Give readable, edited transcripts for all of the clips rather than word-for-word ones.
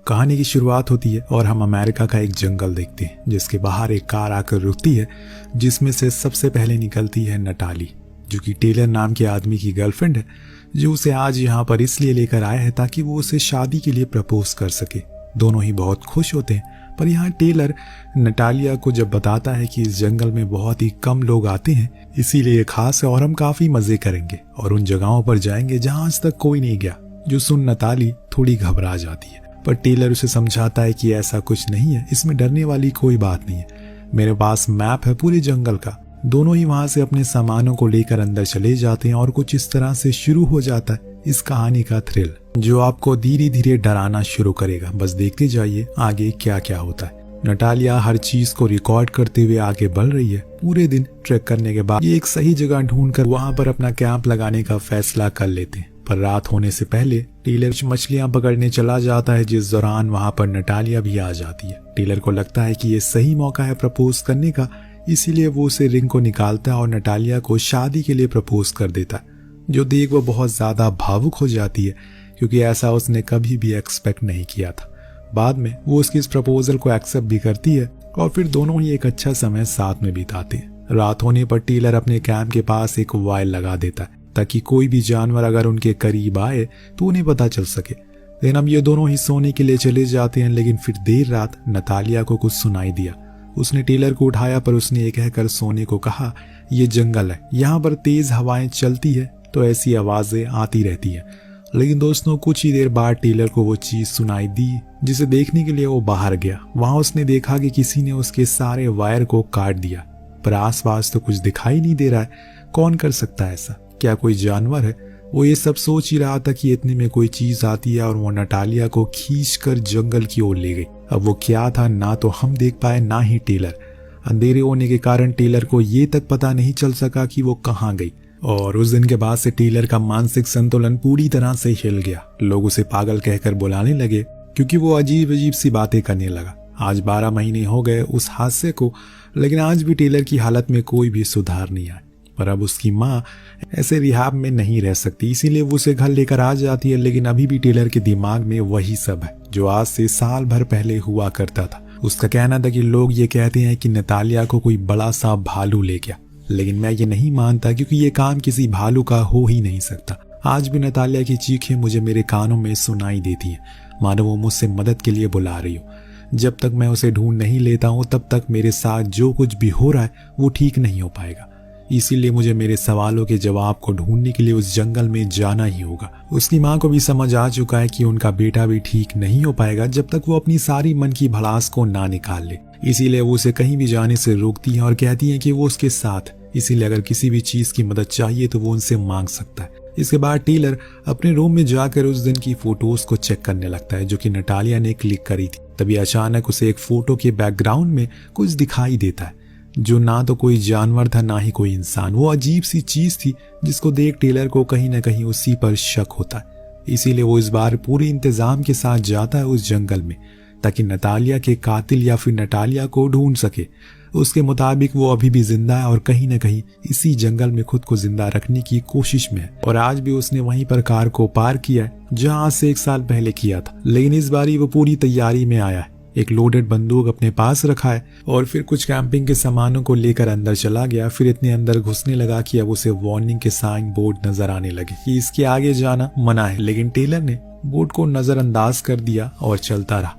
कहानी की शुरुआत होती है और हम अमेरिका का एक जंगल देखते हैं जिसके बाहर एक कार आकर रुकती है, जिसमें से सबसे पहले निकलती है नटाली, जो कि टेलर नाम के आदमी की गर्लफ्रेंड है, जो उसे आज यहाँ पर इसलिए लेकर आया है ताकि वो उसे शादी के लिए प्रपोज कर सके। दोनों ही बहुत खुश होते हैं, पर यहाँ टेलर नटालिया को जब बताता है कि इस जंगल में बहुत ही कम लोग आते हैं, इसीलिए ये खास है और हम काफी मजे करेंगे और उन जगहों पर जाएंगे जहाँ आज तक कोई नहीं गया। जो सुन नताली थोड़ी घबरा जाती है, पर टेलर उसे समझाता है कि ऐसा कुछ नहीं है, इसमें डरने वाली कोई बात नहीं है, मेरे पास मैप है पूरे जंगल का। दोनों ही वहां से अपने सामानों को लेकर अंदर चले जाते हैं और कुछ इस तरह से शुरू हो जाता है इस कहानी का थ्रिल, जो आपको धीरे धीरे डराना शुरू करेगा। बस देखते जाइए आगे क्या क्या होता है। नटालिया हर चीज को रिकॉर्ड करते हुए आगे बढ़ रही है। पूरे दिन ट्रैक करने के बाद ये एक सही जगह ढूंढकर वहां पर अपना कैंप लगाने का फैसला कर लेते हैं, पर रात होने से पहले टेलर मछलियां पकड़ने चला जाता है, जिस दौरान वहां पर नटालिया भी आ जाती है। टेलर को लगता है कि ये सही मौका है प्रपोज करने का, इसीलिए वो उसे रिंग को निकालता है और नटालिया को शादी के लिए प्रपोज कर देता है, जो देख वो बहुत ज्यादा भावुक हो जाती है क्योंकि ऐसा उसने कभी भी एक्सपेक्ट नहीं किया था। बाद में वो उसकी इस प्रपोजल को एक्सेप्ट भी करती है और फिर दोनों ही एक अच्छा समय साथ में बिताते हैं। रात होने पर टेलर अपने कैंप के पास एक वायर लगा देता है ताकि कोई भी जानवर अगर उनके करीब आए तो उन्हें पता चल सके। लेकिन अब ये दोनों ही सोने के लिए चले जाते हैं, लेकिन फिर देर रात नतालिया को कुछ सुनाई दिया। उसने टेलर को उठाया, पर उसने ये कहकर सोने को कहा, ये जंगल है, यहाँ पर तेज हवाएं चलती है तो ऐसी आवाजें आती रहती है। लेकिन दोस्तों कुछ ही देर बाद टेलर को वो चीज सुनाई दी जिसे देखने के लिए वो बाहर गया। वहां उसने देखा कि किसी ने उसके सारे वायर को काट दिया, पर आसपास तो कुछ दिखाई नहीं दे रहा है। कौन कर सकता है ऐसा? क्या कोई जानवर है? वो ये सब सोच ही रहा था कि इतने में कोई चीज आती है और वो नटालिया को खींचकर जंगल की ओर ले गई। अब वो क्या था ना तो हम देख पाए ना ही टेलर। अंधेरे होने के कारण टेलर को ये तक पता नहीं चल सका कि वो कहाँ गई, और उस दिन के बाद से टेलर का मानसिक संतुलन पूरी तरह से हिल गया। लोग उसे पागल कहकर बुलाने लगे क्योंकि वो अजीब अजीब सी बातें करने लगा। आज 12 महीने हो गए उस हादसे को, लेकिन आज भी टेलर की हालत में कोई भी सुधार नहीं आया। पर अब उसकी माँ ऐसे रिहाब में नहीं रह सकती, इसीलिए वो उसे घर लेकर आ जाती है। लेकिन अभी भी टेलर के दिमाग में वही सब है जो आज से साल भर पहले हुआ करता था। उसका कहना था कि लोग ये कहते हैं कि नतालिया को कोई बड़ा सा भालू ले गया, लेकिन मैं ये नहीं मानता क्योंकि ये काम किसी भालू का हो ही नहीं सकता। आज भी नतालिया की चीखें मुझे मेरे कानों में सुनाई देती हैं, मानो वो मुझसे मदद के लिए बुला रही हो। जब तक मैं उसे ढूंढ नहीं लेता हूँ तब तक मेरे साथ जो कुछ भी हो रहा है वो ठीक नहीं हो पाएगा। इसीलिए मुझे मेरे सवालों के जवाब को ढूंढने के लिए उस जंगल में जाना ही होगा। उसकी माँ को भी समझ आ चुका है कि उनका बेटा भी ठीक नहीं हो पाएगा जब तक वो अपनी सारी मन की भड़ास को ना निकाल ले। इसीलिए वो उसे कहीं भी जाने से रोकती है और कहती है कि वो उसके साथ, इसीलिए अगर किसी भी चीज की मदद चाहिए तो वो उनसे मांग सकता है। इसके बाद टेलर अपने रूम में जाकर उस दिन की फोटोज को चेक करने लगता है जो कि नटालिया ने क्लिक करी थी। तभी अचानक उसे एक फोटो के बैकग्राउंड में कुछ दिखाई देता है जो ना तो कोई जानवर था ना ही कोई इंसान। वो अजीब सी चीज थी जिसको देख टेलर को कहीं ना कहीं उसी पर शक होता है। इसीलिए वो इस बार पूरे इंतजाम के साथ जाता है उस जंगल में ताकि नतालिया के कातिल या फिर नटालिया को ढूंढ सके। उसके मुताबिक वो अभी भी जिंदा है और कहीं न कहीं इसी जंगल में खुद को जिंदा रखने की कोशिश में है, और आज भी उसने वहीं पर कार को पार्क किया है जहां आज से 1 साल पहले किया था। लेकिन इस बारी वो पूरी तैयारी में आया है। एक लोडेड बंदूक अपने पास रखा है और फिर कुछ कैंपिंग के सामानों को लेकर अंदर चला गया। फिर इतने अंदर घुसने लगा कि अब उसे वार्निंग के साइन बोर्ड नजर आने लगे कि इसके आगे जाना मना है, लेकिन टेलर ने बोर्ड को नजरअंदाज कर दिया और चलता रहा।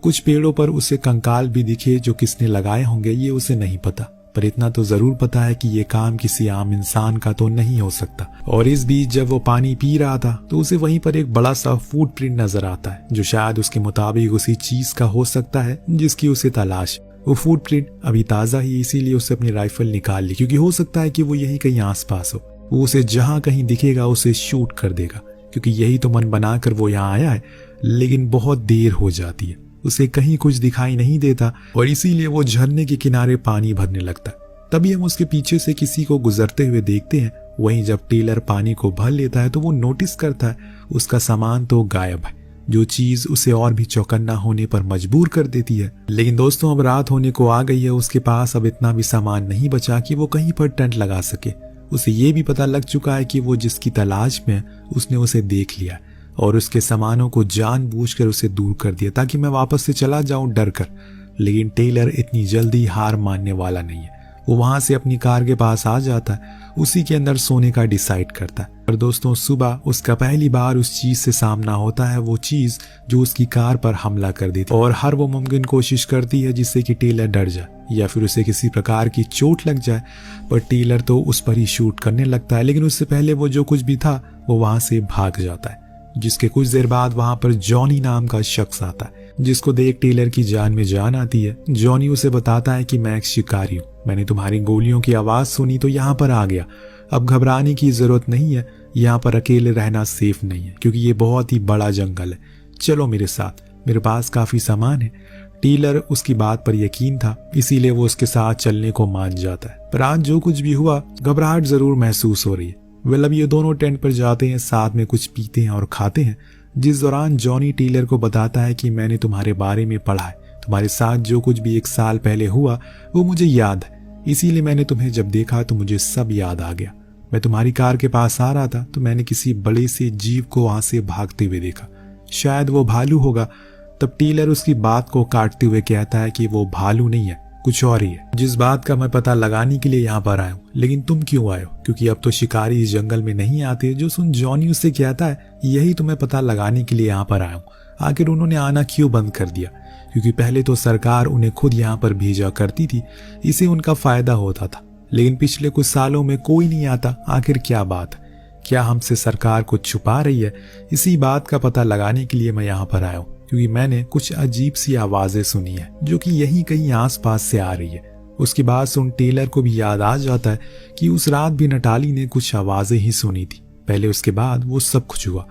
कुछ पेड़ों पर उसे कंकाल भी दिखे जो किसने लगाए होंगे ये उसे नहीं पता, पर इतना तो जरूर पता है कि ये काम किसी आम इंसान का तो नहीं हो सकता। और इस बीच जब वो पानी पी रहा था तो उसे वहीं पर एक बड़ा सा फुटप्रिंट नजर आता है जो शायद उसके मुताबिक उसी चीज का हो सकता है जिसकी उसे तलाश। वो फुटप्रिंट अभी ताजा ही, इसीलिए उसे अपनी राइफल निकाल ली क्योंकि हो सकता है कि वो यही कहीं आसपास हो। वो उसे जहां कहीं दिखेगा उसे शूट कर देगा क्योंकि यही तो मन बनाकर वो यहाँ आया है। लेकिन बहुत देर हो जाती है, उसे कहीं कुछ दिखाई नहीं देता और इसीलिए वो झरने के किनारे पानी भरने लगता है। तभी हम उसके पीछे से किसी को गुजरते हुए देखते हैं। वहीं जब टेलर पानी को भर लेता है तो वो नोटिस करता है उसका सामान तो गायब है, जो चीज उसे और भी चौकन्ना होने पर मजबूर कर देती है। लेकिन दोस्तों अब रात होने को आ गई है, उसके पास अब इतना भी सामान नहीं बचा कि वो कहीं पर टेंट लगा सके। उसे ये भी पता लग चुका है कि वो जिसकी तलाश में है उसने उसे देख लिया। और उसके सामानों को जानबूझकर उसे दूर कर दिया ताकि मैं वापस से चला जाऊं डर कर। लेकिन टेलर इतनी जल्दी हार मानने वाला नहीं है। वो वहां से अपनी कार के पास आ जाता है, उसी के अंदर सोने का डिसाइड करता है। और दोस्तों, सुबह उसका पहली बार उस चीज से सामना होता है, वो चीज जो उसकी कार पर हमला कर देती और हर वो मुमकिन कोशिश करती है जिससे कि टेलर डर जाए या फिर उसे किसी प्रकार की चोट लग जाए। पर टेलर तो उस पर ही शूट करने लगता है, लेकिन उससे पहले वो जो कुछ भी था वो वहां से भाग जाता है। जिसके कुछ देर बाद वहां पर जॉनी नाम का शख्स आता है, जिसको देख टेलर की जान में जान आती है। जॉनी उसे बताता है कि मैं एक शिकारी हूँ, मैंने तुम्हारी गोलियों की आवाज सुनी तो यहाँ पर आ गया। अब घबराने की जरूरत नहीं है, यहाँ पर अकेले रहना सेफ नहीं है क्योंकि ये बहुत ही बड़ा जंगल है। चलो मेरे साथ, मेरे पास काफी सामान है। टेलर उसकी बात पर यकीन था, इसीलिए वो उसके साथ चलने को मान जाता है। पर आज जो कुछ भी हुआ, घबराहट जरूर महसूस हो रही है। वेल, अब ये दोनों टेंट पर जाते हैं, साथ में कुछ पीते हैं और खाते हैं। जिस दौरान जॉनी टेलर को बताता है कि मैंने तुम्हारे बारे में पढ़ा है, तुम्हारे साथ जो कुछ भी 1 साल पहले हुआ वो मुझे याद है, इसीलिए मैंने तुम्हें जब देखा तो मुझे सब याद आ गया। मैं तुम्हारी कार के पास आ रहा था तो मैंने किसी बड़े से जीव को वहां से भागते हुए देखा, शायद वो भालू होगा। तब टेलर उसकी बात को काटते हुए कहता है कि वो भालू नहीं है, कुछ और ही है, जिस बात का मैं पता लगाने के लिए यहाँ पर आया हूँ। लेकिन तुम क्यों आए हो? क्योंकि अब तो शिकारी इस जंगल में नहीं आते। जो सुन जॉनी उससे कहता है, यही तुम्हें पता लगाने के लिए यहाँ पर आया हूँ। आखिर उन्होंने आना क्यों बंद कर दिया? क्योंकि पहले तो सरकार उन्हें खुद यहाँ पर भेजा करती थी, इससे उनका फायदा होता था। लेकिन पिछले कुछ सालों में कोई नहीं आता। आखिर क्या बात है? क्या हमसे सरकार कुछ छुपा रही है? इसी बात का पता लगाने के लिए मैं यहाँ पर आया हूँ, क्योंकि मैंने कुछ अजीब सी आवाजें सुनी है जो कि यहीं कहीं आसपास से आ रही है। उसकी बात सुन टेलर को भी याद आ जाता है कि उस रात भी नटाली ने कुछ आवाजें ही सुनी थी पहले, उसके बाद वो सब कुछ हुआ।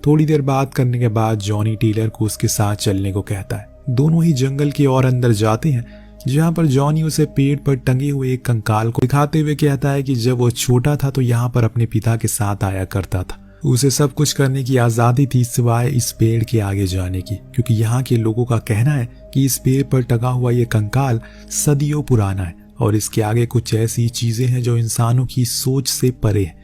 थोड़ी देर बात करने के बाद जॉनी टेलर को उसके साथ चलने को कहता है। दोनों ही जंगल की ओर अंदर जाते हैं, जहाँ पर जॉनी उसे पेड़ पर टंगे हुए एक कंकाल को दिखाते हुए कहता है कि जब वो छोटा था तो यहाँ पर अपने पिता के साथ आया करता था। उसे सब कुछ करने की आजादी थी सिवाय इस पेड़ के आगे जाने की, क्योंकि यहाँ के लोगों का कहना है कि इस पेड़ पर टंगा हुआ ये कंकाल सदियों पुराना है और इसके आगे कुछ ऐसी चीजें हैं जो इंसानों की सोच से परे है।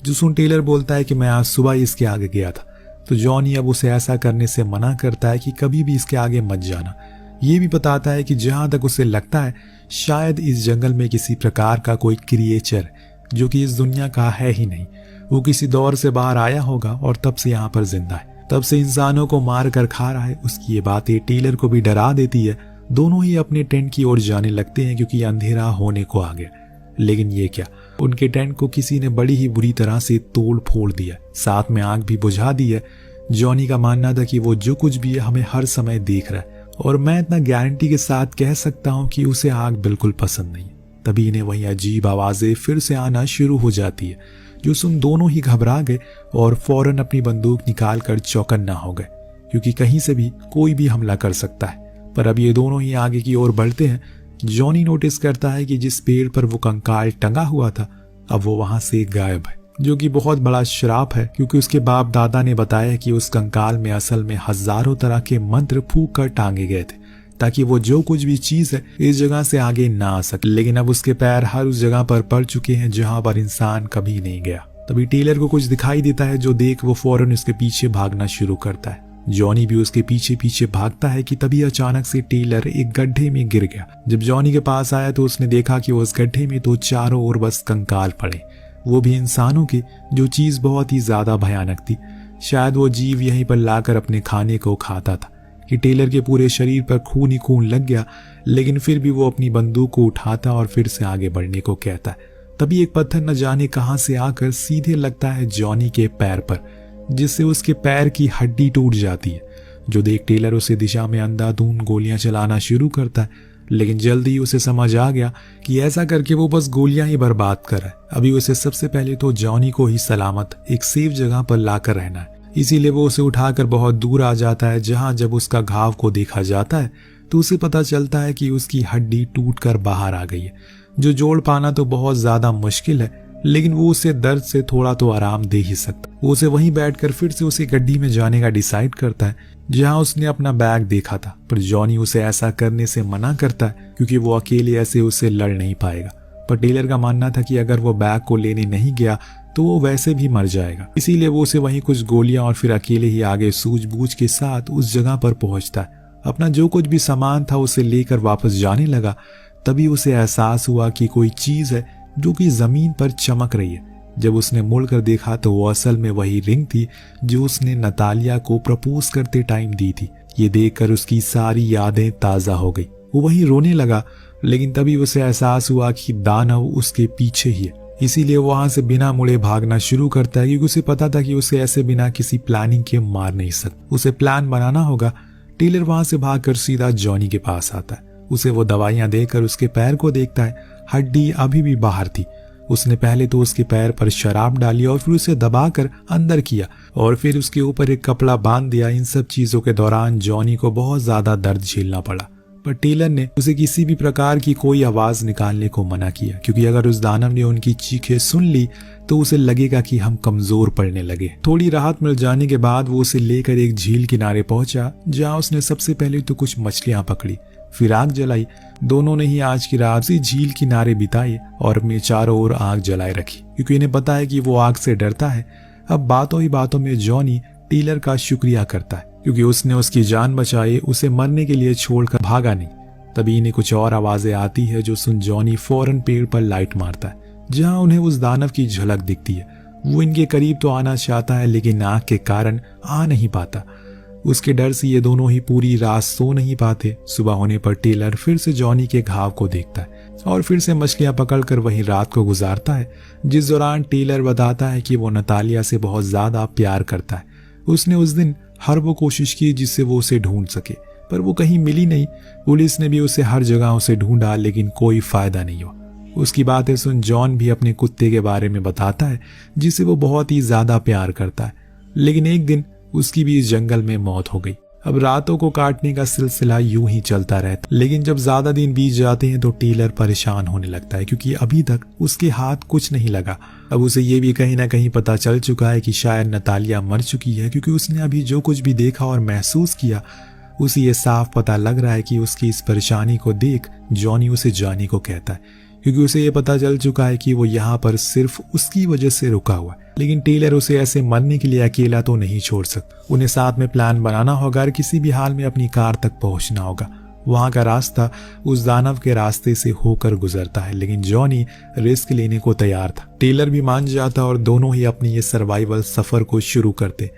जो सुन टेलर बोलता है कि मैं आज सुबह इसके आगे गया था। तो जॉनी अब उसे ऐसा करने से मना करता है कि कभी भी इसके आगे मत जाना। ये भी बताता है कि जहां तक उसे लगता है शायद इस जंगल में किसी प्रकार का कोई क्रिएचर जो कि इस दुनिया का है ही नहीं, वो किसी दौर से बाहर आया होगा और तब से यहाँ पर जिंदा है, तब से इंसानों को मार कर खा रहा है। उसकी ये बातें टेलर को भी डरा देती है। दोनों ही अपने टेंट की ओर जाने लगते हैं क्योंकि अंधेरा होने को आ गया। लेकिन ये क्या, उनके टेंट को किसी ने बड़ी ही बुरी तरह से तोड़ फोड़ दिया, साथ में आग भी बुझा दी है। जॉनी का मानना था कि वो जो कुछ भी है हमें हर समय देख रहा है और मैं इतना गारंटी के साथ कह सकता हूँ कि उसे आग बिल्कुल पसंद नहीं है। तभी इन्हें वही अजीब आवाजें फिर से आना शुरू हो जाती है। जो सुन दोनों ही घबरा गए और फौरन अपनी बंदूक निकालकर चौकन्ना हो गए, क्योंकि कहीं से भी कोई भी हमला कर सकता है। पर अब ये दोनों ही आगे की ओर बढ़ते हैं। जॉनी नोटिस करता है कि जिस पेड़ पर वो कंकाल टंगा हुआ था अब वो वहां से गायब है, जो कि बहुत बड़ा श्राप है, क्योंकि उसके बाप दादा ने बताया कि उस कंकाल में असल में हजारों तरह के मंत्र फूंक कर टांगे गए थे ताकि वो जो कुछ भी चीज है इस जगह से आगे ना आ सके। लेकिन अब उसके पैर हर उस जगह पर पड़ चुके हैं जहां पर इंसान कभी नहीं गया। तभी टेलर को कुछ दिखाई देता है, जो देख वो फौरन उसके पीछे भागना शुरू करता है। जॉनी भी उसके पीछे पीछे भागता है कि तभी अचानक से टेलर एक गड्ढे में गिर गया। जब जॉनी के पास आया तो उसने देखा कि उस गड्ढे में तो चारों ओर बस कंकाल पड़े, वो भी इंसानों के, जो चीज बहुत ही ज्यादा भयानक थी। शायद वो जीव यहीं पर लाकर अपने खाने को खाता था कि टेलर के पूरे शरीर पर खून ही खून लग गया। लेकिन फिर भी वो अपनी बंदूक को उठाता और फिर से आगे बढ़ने को कहता है। तभी एक पत्थर न जाने कहां से आकर सीधे लगता है जॉनी के पैर पर, जिससे उसके पैर की हड्डी टूट जाती है। जो देख टेलर उसे दिशा में अंधाधुंध गोलियां चलाना शुरू करता है, लेकिन जल्दी ही उसे समझ आ गया कि ऐसा करके वो बस गोलियां ही बर्बाद कर रहा है। अभी उसे सबसे पहले तो जॉनी को ही सलामत एक सेफ जगह पर लाकर रहना है। इसीलिए वो उसे उठाकर बहुत दूर आ जाता है, जहां जब उसका घाव को देखा जाता है तो उसे पता चलता है कि उसकी हड्डी टूटकर बाहर आ गई है, जो जोड़ पाना तो बहुत ज्यादा मुश्किल है, लेकिन वो उसे दर्द से थोड़ा तो आराम दे ही सकता। वो उसे वहीं बैठकर फिर से उसे गड्डी में जाने का डिसाइड करता है जहां उसने अपना बैग देखा था। पर जॉनी उसे ऐसा करने से मना करता है क्योंकि वो अकेले ऐसे उससे लड़ नहीं पाएगा। पर टेलर का मानना था कि अगर वो बैग को लेने नहीं गया तो वो वैसे भी मर जाएगा। इसीलिए वो उसे वहीं कुछ गोलियां और फिर अकेले ही आगे सूझबूझ के साथ उस जगह पर पहुंचता है। अपना जो कुछ भी सामान था उसे लेकर वापस जाने लगा। तभी उसे एहसास हुआ कि कोई चीज है जो कि जमीन पर चमक रही है। जब उसने मुड़कर देखा तो वो असल में वही रिंग थी जो उसने नतालिया को प्रपोज करते टाइम दी थी। ये देखकर उसकी सारी यादें ताजा हो गई। वो वहीं रोने लगा, लेकिन तभी उसे एहसास हुआ कि दानव उसके पीछे ही है। इसीलिए वो वहां से बिना मुड़े भागना शुरू करता है, क्योंकि उसे पता था कि उसे ऐसे बिना किसी प्लानिंग के मार नहीं सकता। उसे प्लान बनाना होगा। टेलर वहां से भागकर सीधा जॉनी के पास आता है। उसे वो दवाइयां देकर उसके पैर को देखता है। हड्डी अभी भी बाहर थी। उसने पहले तो उसके पैर पर शराब डाली और फिर उसे दबाकर अंदर किया और फिर उसके ऊपर एक कपड़ा बांध दिया। इन सब चीजों के दौरान जॉनी को बहुत ज्यादा दर्द झेलना पड़ा, पर टेलर ने उसे किसी भी प्रकार की कोई आवाज निकालने को मना किया, क्योंकि अगर उस दानव ने उनकी चीखें सुन ली तो उसे लगेगा कि हम कमजोर पड़ने लगे। थोड़ी राहत मिल जाने के बाद वो उसे लेकर एक झील किनारे पहुंचा, जहां उसने सबसे पहले तो कुछ मछलियां पकड़ी, फिर आग जलाई। दोनों ने ही आज की रात से झील किनारे बिताई और अपने चारों ओर आग जलाए रखी, क्योंकि इन्हें पता है कि वो आग से डरता है। अब बातों ही बातों में जॉनी टेलर का शुक्रिया करता है, क्योंकि उसने उसकी जान बचाई, उसे मरने के लिए छोड़कर भागा नहीं। तभी इन्हें कुछ और आवाजें आती है, जो सुन जॉनी फौरन पेड़ पर लाइट मारता है, जहां उन्हें उस दानव की झलक दिखती है। वो इनके करीब तो आना चाहता है, लेकिन आग के कारण आ नहीं पाता। उसके डर से ये दोनों ही पूरी रात सो नहीं पाते। सुबह होने पर टेलर फिर से जॉनी के घाव को देखता है और फिर से मछलियां पकड़कर वहीं रात को गुजारता है, जिस दौरान टेलर बताता है कि वो नतालिया से बहुत ज्यादा प्यार करता है। उसने उस दिन हर वो कोशिश की जिससे वो उसे ढूंढ सके, पर वो कहीं मिली नहीं। पुलिस ने भी उसे हर जगह उसे ढूंढा, लेकिन कोई फायदा नहीं हुआ। उसकी बातें सुन जॉन भी अपने कुत्ते के बारे में बताता है, जिसे वो बहुत ही ज्यादा प्यार करता है। लेकिन एक दिन उसकी भी इस जंगल में मौत हो गई। अब रातों को काटने का सिलसिला यूं ही चलता रहता, लेकिन जब ज्यादा दिन बीत जाते हैं तो टेलर परेशान होने लगता है, क्योंकि अभी तक उसके हाथ कुछ नहीं लगा। अब उसे ये भी कहीं ना कहीं पता चल चुका है कि शायद नतालिया मर चुकी है, क्योंकि उसने अभी जो कुछ भी देखा और महसूस किया, उसे ये साफ पता लग रहा है कि उसकी इस परेशानी को देख जॉनी उसे जाने को कहता है, क्योंकि उसे ये पता चल चुका है कि वो यहाँ पर सिर्फ उसकी वजह से रुका हुआ है। लेकिन टेलर उसे ऐसे मरने के लिए अकेला तो नहीं छोड़ सकता। उन्हें साथ में प्लान बनाना होगा और किसी भी हाल में अपनी कार तक पहुंचना होगा। वहां का रास्ता उस दानव के रास्ते से होकर गुजरता है, लेकिन जॉनी रिस्क लेने को तैयार था। टेलर भी मान जाता और दोनों ही अपनी ये सर्वाइवल सफर को शुरू करते।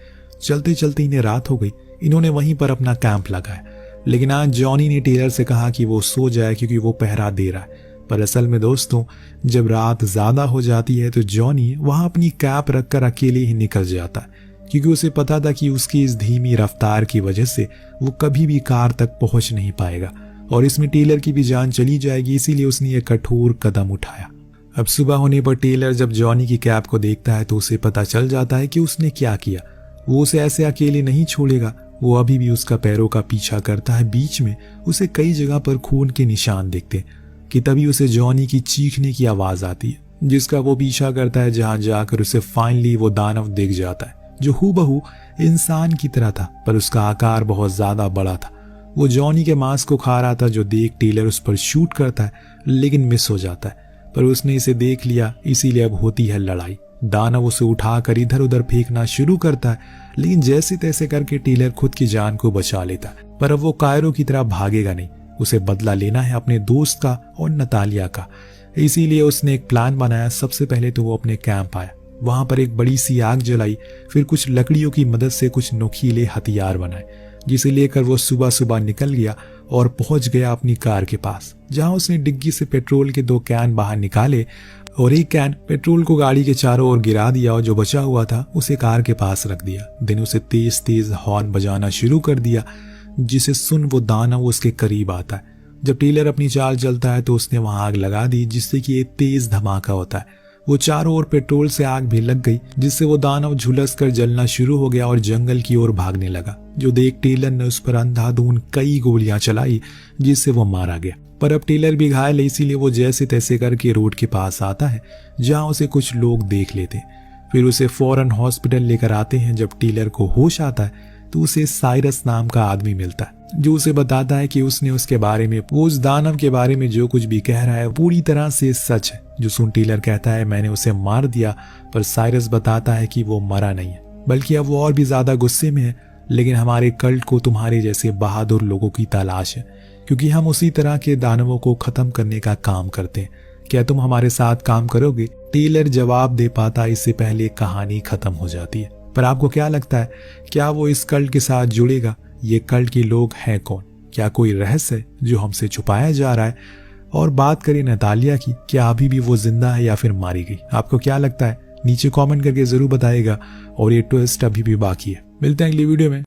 चलते चलते इन्हें रात हो गई। इन्होंने वहीं पर अपना कैंप लगाया, लेकिन आज जॉनी ने टेलर से कहा कि वो सो जाए, क्योंकि वो पहरा दे रहा है। पर असल में दोस्तों, जब रात ज्यादा हो जाती है तो जॉनी वहां अपनी कैप रखकर अकेले ही निकल जाता है, क्योंकि उसे पता था कि उसकी इस धीमी रफ्तार की वजह से वो कभी भी कार तक पहुंच नहीं पाएगा और इसमें टेलर की भी जान चली जाएगी। इसीलिए उसने एक कठोर कदम उठाया। अब सुबह होने पर टेलर जब जॉनी की कैप को देखता है तो उसे पता चल जाता है कि उसने क्या किया। वो उसे ऐसे अकेले नहीं छोड़ेगा। वो अभी भी उसका पैरों का पीछा करता है। बीच में उसे कई जगह पर खून के निशान दिखते कि तभी उसे जॉनी की चीखने की आवाज आती है, जिसका वो पीछा करता है, जहां जाकर उसे फाइनली वो दानव दिख जाता है, जो हूबहू इंसान की तरह था, पर उसका आकार बहुत ज्यादा बड़ा था। वो जॉनी के मांस को खा रहा था, जो देख टेलर उस पर शूट करता है, लेकिन मिस हो जाता है। पर उसने इसे देख लिया, इसीलिए अब होती है लड़ाई। दानव उसे उठाकर इधर उधर फेंकना शुरू करता है, लेकिन जैसे तैसे करके टेलर खुद की जान को बचा लेता है। पर अब वो कायरों की तरह भागेगा नहीं। उसे बदला लेना है अपने दोस्त का और नतालिया का। इसीलिए उसने एक प्लान बनाया। सबसे पहले तो वो अपने कैंप आया, वहां पर एक बड़ी सी आग जलाई, फिर कुछ लकड़ियों की मदद से कुछ नुकीले हथियार बनाए, जिसे लेकर वो सुबह सुबह निकल गया और पहुंच गया अपनी कार के पास, जहां उसने डिग्गी से पेट्रोल के 2 कैन बाहर निकाले और एक कैन पेट्रोल को गाड़ी के चारों ओर गिरा दिया और जो बचा हुआ था उसे कार के पास रख दिया। दिन उसे तेज तेज हॉर्न बजाना शुरू कर दिया, जिसे सुन वो दानव उसके करीब आता है। जब टेलर अपनी चाल चलता है तो उसने वहां आग लगा दी, जिससे कि एक तेज धमाका होता है। वो चारों ओर पेट्रोल से आग भी लग गई, जिससे वो दानव झुलस कर जलना शुरू हो गया और जंगल की ओर भागने लगा। जो देख टेलर ने उस पर अंधाधुंध कई गोलियां चलाई, जिससे वो मारा गया। पर अब टेलर भी घायल है, इसीलिए वो जैसे तैसे करके रोड के पास आता है, जहां उसे कुछ लोग देख लेते। फिर उसे फौरन हॉस्पिटल लेकर आते हैं। जब टेलर को होश आता है तो उसे साइरस नाम का आदमी मिलता है, जो उसे बताता है कि उसने उसके बारे में, वो उस दानव के बारे में जो कुछ भी कह रहा है पूरी तरह से सच है। जो सुन टेलर कहता है मैंने उसे मार दिया, पर साइरस बताता है कि वो मरा नहीं है, बल्कि अब वो और भी ज्यादा गुस्से में है। लेकिन हमारे कल्ट को तुम्हारे जैसे बहादुर लोगों की तलाश है, क्योंकि हम उसी तरह के दानवों को खत्म करने का काम करते हैं। क्या तुम हमारे साथ काम करोगे? टेलर जवाब दे पाता इससे पहले कहानी खत्म हो जाती है। पर आपको क्या लगता है, क्या वो इस कल्ट के साथ जुड़ेगा? ये कल्ट के लोग हैं कौन? क्या कोई रहस्य है जो हमसे छुपाया जा रहा है? और बात करें नतालिया की, क्या अभी भी वो जिंदा है या फिर मारी गई? आपको क्या लगता है? नीचे कमेंट करके जरूर बताइएगा। और ये ट्विस्ट अभी भी बाकी है। मिलते हैं अगली वीडियो में।